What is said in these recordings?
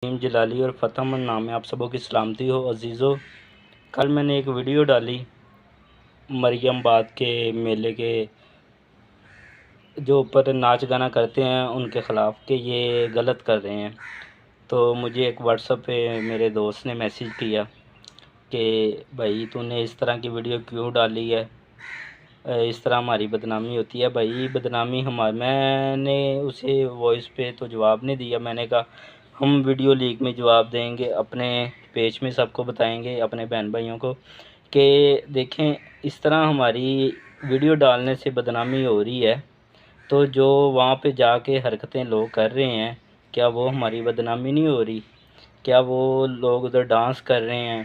نیم جلالی اور فتح من نام میں آپ سبوں کی سلامتی ہو عزیزو۔ کل میں نے ایک ویڈیو ڈالی مریم باد کے میلے کے جو اوپر ناچ گانا کرتے ہیں ان کے خلاف کہ یہ غلط کر رہے ہیں، تو مجھے ایک واٹس ایپ پہ میرے دوست نے میسیج کیا کہ بھائی تو نے اس طرح کی ویڈیو کیوں ڈالی ہے، اس طرح ہماری بدنامی ہوتی ہے۔ بھائی بدنامی میں نے اسے وائس پہ تو جواب نہیں دیا، میں نے کہا ہم ویڈیو لیک میں جواب دیں گے، اپنے پیج میں سب کو بتائیں گے، اپنے بہن بھائیوں کو کہ دیکھیں اس طرح ہماری ویڈیو ڈالنے سے بدنامی ہو رہی ہے، تو جو وہاں پہ جا کے حرکتیں لوگ کر رہے ہیں کیا وہ ہماری بدنامی نہیں ہو رہی؟ کیا وہ لوگ ادھر ڈانس کر رہے ہیں،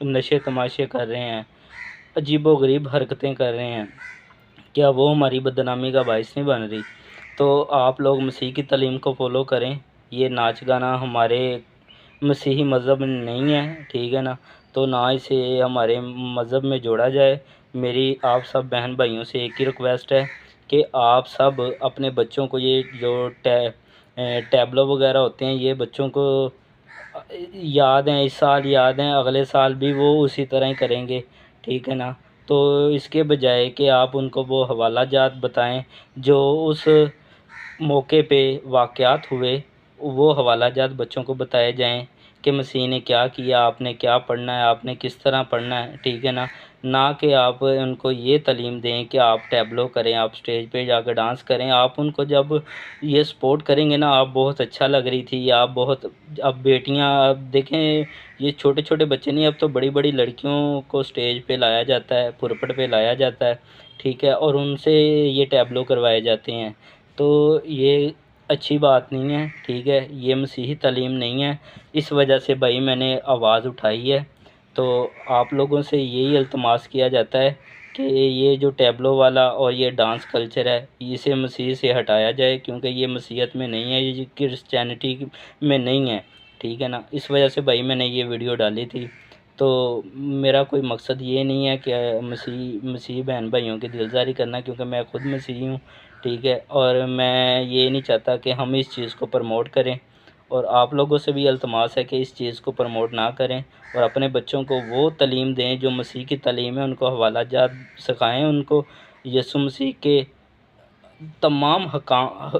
نشے تماشے کر رہے ہیں، عجیب و غریب حرکتیں کر رہے ہیں، کیا وہ ہماری بدنامی کا باعث نہیں بن رہی؟ تو آپ لوگ مسیح کی تعلیم کو فالو کریں، یہ ناچ گانا ہمارے مسیحی مذہب میں نہیں ہے، ٹھیک ہے نا، تو نہ اسے ہمارے مذہب میں جوڑا جائے۔ میری آپ سب بہن بھائیوں سے ایک ہی ریکویسٹ ہے کہ آپ سب اپنے بچوں کو یہ جو ٹیبلو وغیرہ ہوتے ہیں یہ بچوں کو یاد ہیں، اس سال یاد ہیں، اگلے سال بھی وہ اسی طرح ہی کریں گے، ٹھیک ہے نا۔ تو اس کے بجائے کہ آپ ان کو وہ حوالہ جات بتائیں جو اس موقع پہ واقعات ہوئے، وہ حوالہ جات بچوں کو بتائے جائیں کہ مسیح نے کیا کیا، آپ نے کیا پڑھنا ہے، آپ نے کس طرح پڑھنا ہے، ٹھیک ہے نا، نہ کہ آپ ان کو یہ تعلیم دیں کہ آپ ٹیبلو کریں، آپ سٹیج پہ جا کے ڈانس کریں۔ آپ ان کو جب یہ سپورٹ کریں گے نا، آپ بہت اچھا لگ رہی تھی، آپ بہت، اب بیٹیاں، اب دیکھیں یہ چھوٹے چھوٹے بچے نہیں، اب تو بڑی بڑی لڑکیوں کو سٹیج پہ لایا جاتا ہے، پرپٹ پہ لایا جاتا ہے، ٹھیک ہے، اور ان سے یہ ٹیبلو کروائے جاتے ہیں، تو یہ اچھی بات نہیں ہے، ٹھیک ہے، یہ مسیحی تعلیم نہیں ہے۔ اس وجہ سے بھائی میں نے آواز اٹھائی ہے، تو آپ لوگوں سے یہی التماس کیا جاتا ہے کہ یہ جو ٹیبلو والا اور یہ ڈانس کلچر ہے اسے مسیح سے ہٹایا جائے، کیونکہ یہ مسیحیت میں نہیں ہے، یہ کرسچینٹی میں نہیں ہے، ٹھیک ہے نا۔ اس وجہ سے بھائی میں نے یہ ویڈیو ڈالی تھی، تو میرا کوئی مقصد یہ نہیں ہے کہ مسیحی بہن بھائیوں کی دلزاری کرنا، کیونکہ میں خود مسیحی ہوں، ٹھیک ہے، اور میں یہ نہیں چاہتا کہ ہم اس چیز کو پروموٹ کریں، اور آپ لوگوں سے بھی التماس ہے کہ اس چیز کو پروموٹ نہ کریں، اور اپنے بچوں کو وہ تعلیم دیں جو مسیح کی تعلیم ہے، ان کو حوالہ جات سکھائیں، ان کو یسوع مسیح کے تمام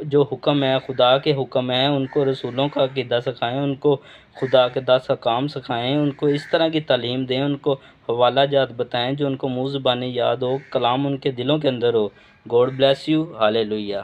جو حکم ہے، خدا کے حکم ہیں، ان کو رسولوں کا عقیدہ سکھائیں، ان کو خدا کے 10 احکام سکھائیں، ان کو اس طرح کی تعلیم دیں، ان کو حوالہ جات بتائیں جو ان کو منہ زبانی یاد ہو، کلام ان کے دلوں کے اندر ہو۔ God bless you, hallelujah لویا۔